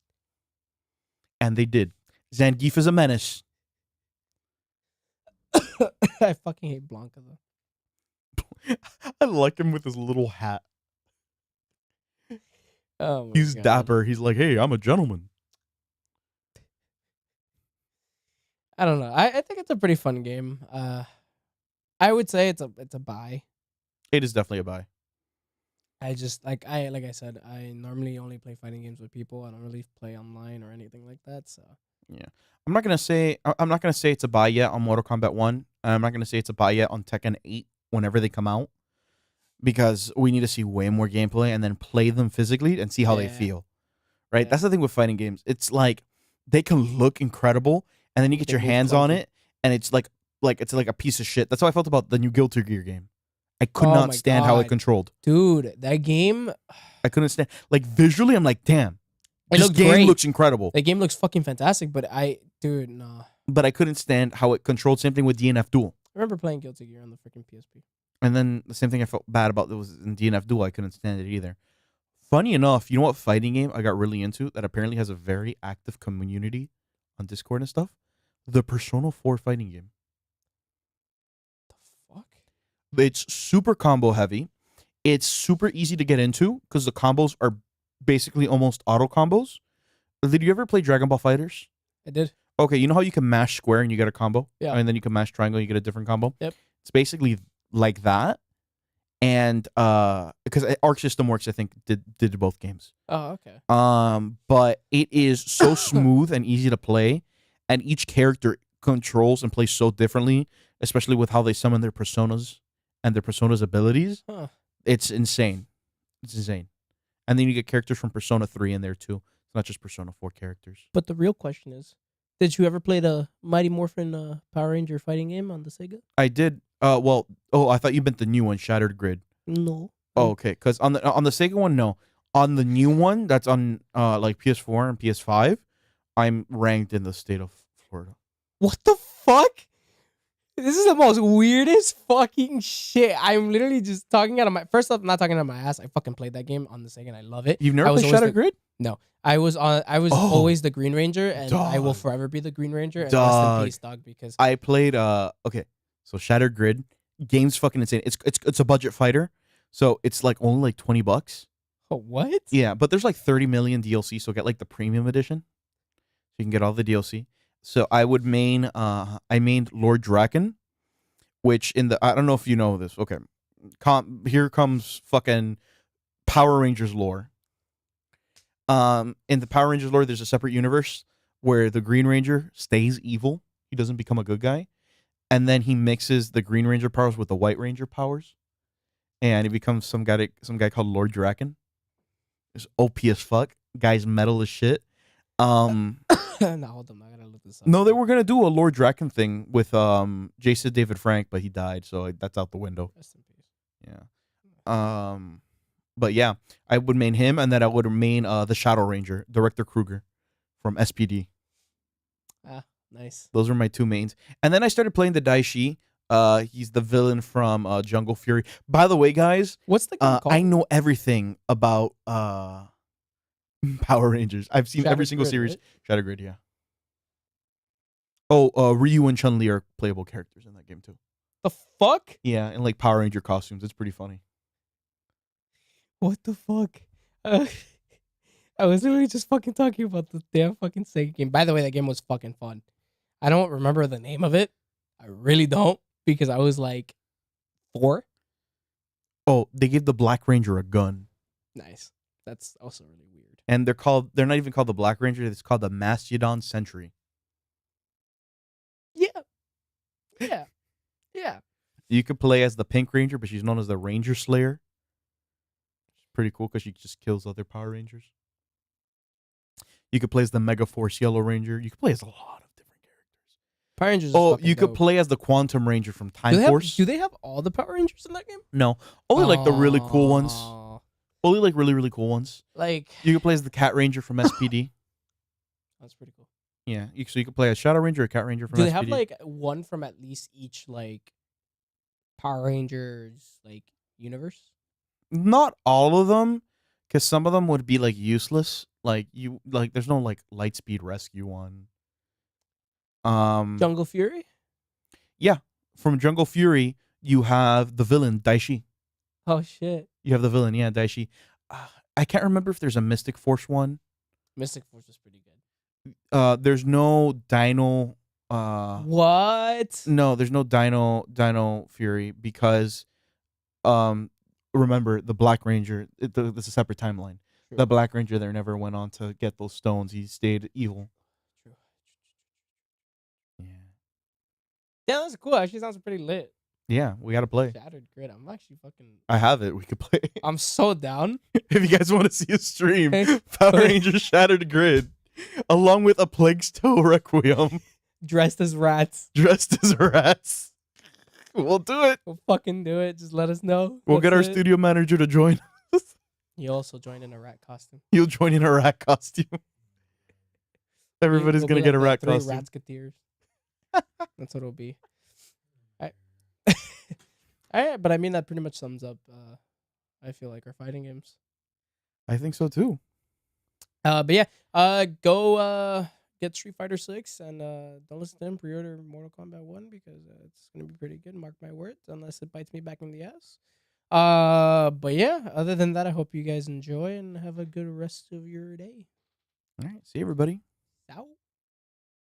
And they did. Zangief is a menace. I fucking hate Blanca though. I like him with his little hat. Oh my He's God. dapper. He's like, hey, I'm a gentleman. I don't know. I think it's a pretty fun game. I would say it's a buy. It is definitely a buy. I just like I said, I normally only play fighting games with people. I don't really play online or anything like that. So Yeah. I'm not gonna say it's a buy yet on Mortal Kombat 1. And I'm not gonna say it's a buy yet on Tekken 8 whenever they come out. Because we need to see way more gameplay and then play them physically and see how they Yeah. feel. Right? Yeah. That's the thing with fighting games. It's like they can look incredible and then you get They your move hands on clunky. it and it's like it's like a piece of shit. That's how I felt about the new Guilty Gear game. I could Oh not my stand how it God. controlled. Dude, that game, I couldn't stand like visually I'm like, damn. it This looked game great. looks incredible. That game looks fucking fantastic. But no. But I couldn't stand how it controlled. Same thing with DNF Duel. I remember playing Guilty Gear on the freaking PSP. And then the same thing I felt bad about that was in DNF Duel. I couldn't stand it either. Funny enough, you know what fighting game I got really into that apparently has a very active community on Discord and stuff? The Persona 4 fighting game. The fuck? It's super combo heavy. It's super easy to get into because the combos are basically almost auto combos. Did you ever play Dragon Ball Fighters? I did. Okay, you know how you can mash square and you get a combo? Yeah. And then you can mash triangle and you get a different combo? Yep. It's basically like that. And because Arc System Works, I think, did both games. Oh, okay. But it is so smooth and easy to play, and each character controls and plays so differently, especially with how they summon their personas and their personas' abilities. Huh. It's insane. It's insane. And then you get characters from Persona 3 in there too. It's not just Persona 4 characters. But the real question is, did you ever play the Mighty Morphin Power Ranger fighting game on the Sega? I did. I thought you meant the new one, Shattered Grid. No. Oh, okay. Because on the Sega one, no. On the new one, that's on like PS4 and PS5. I'm ranked in the state of Florida. What the fuck? This is the most weirdest fucking shit. I'm literally just talking out of my. First off, I'm not talking out of my ass. I fucking played that game on the Sega and I love it. You've never I was played always Shattered Grid? No, I was Oh, always the Green Ranger, and I will dog. forever be the Green Ranger. And rest Dog. in peace, dog. Because I played okay. So Shattered Grid, game's fucking insane. It's a budget fighter. So it's like only like $20. oh, what? Yeah, but there's like 30 million DLC, so get like the premium edition. So you can get all the DLC. So I mained Lord Draken, which I don't know if you know this. Okay. Here comes fucking Power Rangers lore. In the Power Rangers lore, there's a separate universe where the Green Ranger stays evil. He doesn't become a good guy. And then he mixes the Green Ranger powers with the White Ranger powers. And he becomes some guy called Lord Draken. It's OP as fuck. Guy's metal as shit. No, hold on. I gotta look this up. No, they were gonna do a Lord Draken thing with Jason David Frank, but he died, so that's out the window. Rest in peace. Yeah. But yeah, I would main him, and then I would main the Shadow Ranger, Director Kruger, from SPD. Ah, nice. Those were my two mains, and then I started playing the Daishi. He's the villain from Jungle Fury. By the way, guys, What's the game called? I know everything about Power Rangers. I've seen every Shattered single Grid, series. right? Shattered Grid, yeah. Oh, Ryu and Chun-Li are playable characters in that game too. The fuck? Yeah, in like Power Ranger costumes. It's pretty funny. What the fuck? I was literally just fucking talking about the damn fucking Sega game. By the way, that game was fucking fun. I don't remember the name of it. I really don't, because I was like 4. Oh, they gave the Black Ranger a gun. Nice. That's also really weird. And they're not even called the Black Ranger, it's called the Mastodon Sentry. Yeah. Yeah. Yeah. You could play as the Pink Ranger, but she's known as the Ranger Slayer. It's pretty cool because she just kills other Power Rangers. You could play as the Mega Force Yellow Ranger. You could play as a lot of different characters. Power Rangers. Oh, you could play as the Quantum Ranger from Time Force. Do they have all the Power Rangers in that game? No, only like the really cool ones. Aw. Only like really, really cool ones. Like, You could play as the Cat Ranger from SPD. that's pretty cool. Yeah, so you could play as Shadow Ranger or Cat Ranger from SPD. Do they have like one from at least each like Power Rangers like universe? Not all of them, because some of them would be like useless. There's no like Lightspeed Rescue one. Jungle Fury? Yeah, from Jungle Fury, you have the villain Daishi. Oh shit. You have the villain, yeah, Daishi. I can't remember if there's a Mystic Force one. Mystic Force was pretty good. There's no Dino. What? No, there's no Dino Fury because, remember the Black Ranger. This is a separate timeline. True. The Black Ranger there never went on to get those stones. He stayed evil. True. Yeah. Yeah, that's cool. Actually, sounds pretty lit. Yeah, we gotta play. Shattered Grid. I'm actually fucking. I have it. We could play. I'm so down. If you guys want to see a stream, Power Rangers Shattered Grid, along with a Plague's Toe Requiem, Dressed as rats. dressed as rats. We'll do it. We'll fucking do it. Just let us know. We'll get our That's it. studio manager to join. You also joined in a rat costume. You'll join in a rat costume. Everybody's We'll gonna be get a like rat the three costume. Ratsketeers. That's what it'll be. All right, but I mean that pretty much sums up. I feel like our fighting games. I think so too. But yeah, go get Street Fighter 6 and don't listen to him. Pre-order Mortal Kombat 1 because it's gonna be pretty good. Mark my words, unless it bites me back in the ass. But yeah, other than that, I hope you guys enjoy and have a good rest of your day. All right. See you, everybody. Ciao.